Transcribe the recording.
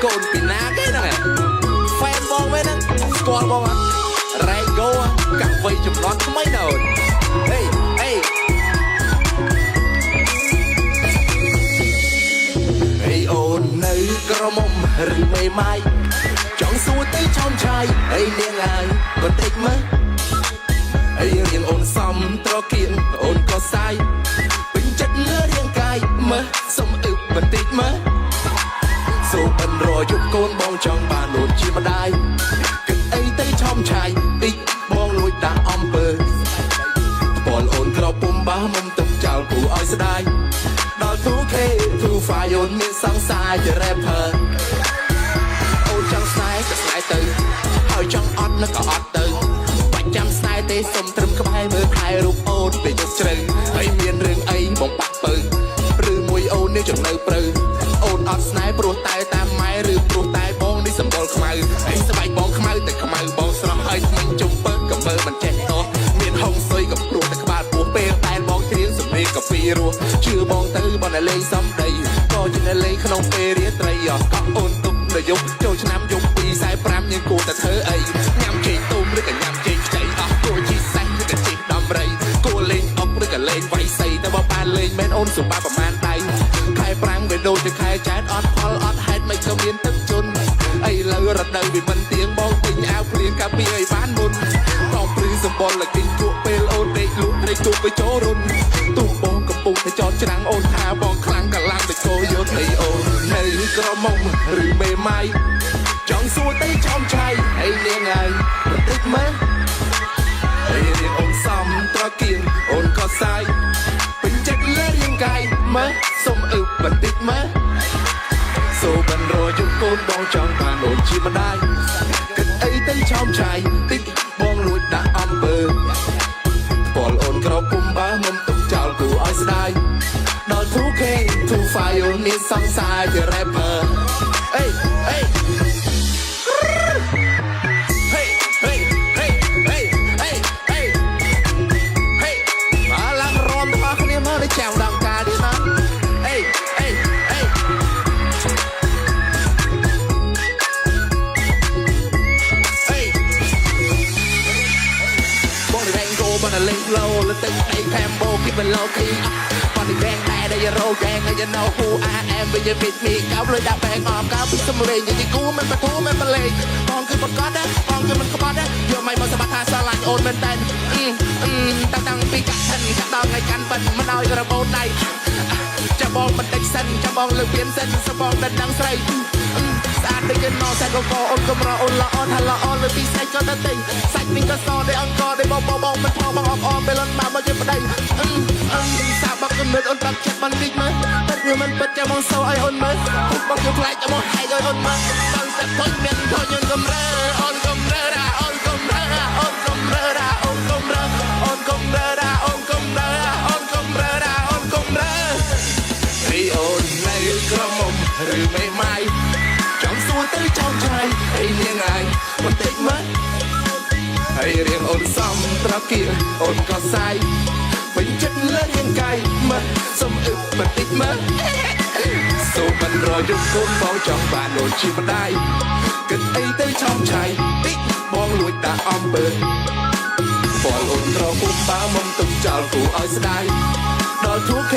កូនពីណាគេហ្នឹងហ្វេនបងវិញហ្នឹងស្គាល់បងអត់រ៉ែកោកាក់វ័យចំនួនថ្មីណូនហេអូននៅក្រមុំឬមេម៉ាយចង់សួរទៅឆោមឆាយអីនាងហើយបន្តិចមើលអីរៀងអូនសំត្រកៀងអូនក៏សាយពេញចិត្តលើរាងកាយមើលសុំអឹបបន្តិចមើលសូមមិនរយប់កូនបងចង់បានអូនជាម្ដាយគិតអីទៅឆោមឆាយតិចបងលួចដាក់អំពើពលអូនក្រពុំបាសមុំទឹកចោលគូឲ្យស្ដាយដល់ទូខេទូហ្វាយអូនមានសង្សារជា rapper អូនចង់ស្នេហ៍ក៏ស្នេហ៍ទៅហើយចង់អត់នឹងក៏អត់ទៅបាច់ចាំស្នេហ៍ទេសុំត្រឹមក្បែរមើលថែរូបអូនពេលយប់ជ្រៅហើយមានរឿងអីបងបាក់ពើឬមួយអូននេះចំណៅព្រៅអូនអត់ស្នេហ៍ព្រោះតែតាមម៉ែឬព្រោះតែបងនេះសម្បល់ខ្មៅហើយស្បែកបងខ្មៅតែខ្មៅបងស្រស់ហើយថ្មិញជុំពើក៏មើលមិនចេះតោះមានហុងស៊ុយក៏ព្រោះតែក្បាលពោះពេលតែបងច្រៀងសំឡេងក៏ពីរស់ជឿបងទៅបងតែលេងសំដីក៏ជាអ្នកលេងក្នុងពេលរាត្រីអស់ក៏អូនទុកនៅយប់ចូលឆ្នាំយប់245យើងគួរតែធ្វើអីញ៉ាំចេកទុំឬក៏ញ៉ាំចេកខ្ចីអស់គួរជីសាច់ឬក៏ជីដំរីគួរលេងអុកឬក៏លេងវៃសីតែបើបានលេងមែនអូនសុបាប្រមាណដៃខែប្រាំងវាដូចជាខែចែកអត់ផលអត់ហេតុមិនក៏មានទឹកជន់អីលើរដូវវាមិនទៀងបងទិញអាវភ្លៀងកាពីឲ្យបានមុនបងព្រឺសម្បល់ឲ្យគិញជក់ពេលអូនដេកលក់ត្រីជក់ទៅចូលរុនទូបងកំពុងតែចតច្រាំងអូនថាបងខ្លាំងកាលាំងទៅគោយកអីអូននៅក្រមុំឬមេម៉ាយចង់សួរទៅឆោមឆាយអីនាងហើយបន្តិចមើលអីរៀងអូនសំត្រកៀងអូនក៏សាយពេញចិត្តលើរាងកាយមើលសុំអឹបបន្តិចមើលសូមមិនរយប់កូនបងចង់បានអូនជាម្ដាយគិតអីទៅឆោមឆាយតិចបងលួចដាក់អំពើពលអូនក្រពុំបាមុំទុកចោលគូឲ្យស្ដាយដល់ 2K 2 file មានសង្សារជា rapper អេចាំដងការទៀតណាអេបងរែងគោបានលេងឡូលទឹកអីខេមបូគីបឡូគីបងរែងតែដែលរោហ្គេងឲ្យ you know who I am when you meet me កោបលុយដាក់បែងអកោពីសំលេងនិយាយគូមិនបធូមិនបលេងបងគឺបកកដែរបងគឺមិនក្បត់ដែរយកមិនមកសម្បត្តិថាស្រឡាញ់អូនមែនតែនតាំងពីកាក់ថិនកាក់ដល់ថ្ងៃកាន់បិទមិនឲ្យរបូតដៃចាំបងបន្តិចសិនចាំបងលើកពៀនសិនសបងដណ្ដឹងស្រីស្អាតដូចគេណោតែក៏អូនកំរអូនល្អអូនថាល្អលើពីសាច់ក៏ទៅទិញសាច់វិញក៏សដោយអង្គដោយបងមិនផងបងអបពេលអូនមកមកជាប្តីសាបកគំនិតអូនប្រាប់ចិត្តបានតិចមើលតែវាមិនពិតចាំបងសោឲ្យអូនមើលបងគឺខ្លាចចាំបងហែកឲ្យអូនមើលបងតែធុញមានធុញយើងកំរើអូនកំរើអូនកំរើអូនកំរើអូនកំរើអូនកំរើអូនកំរើអូនកំរើអូនកំរើរីអូននៅក្រមុំឬមេម៉ាយចង់សួរទៅចោមឆាយអីនាងហើយបន្តិចមើលហើយរៀងអូនសំត្រកៀងអូនក៏សាយពេញចិត្តលើរាងកាយមើលសុំអឹបបន្តិចមើលសូមមិនរយប់កូនបងចង់បានអូនជាម្ដាយគិតអីទៅឆោមឆាយតិចបងលួចដាក់អំពើពលអូនក្រពុំបាមុំទុកចោលគូឲ្យស្ដាយដល់ 2K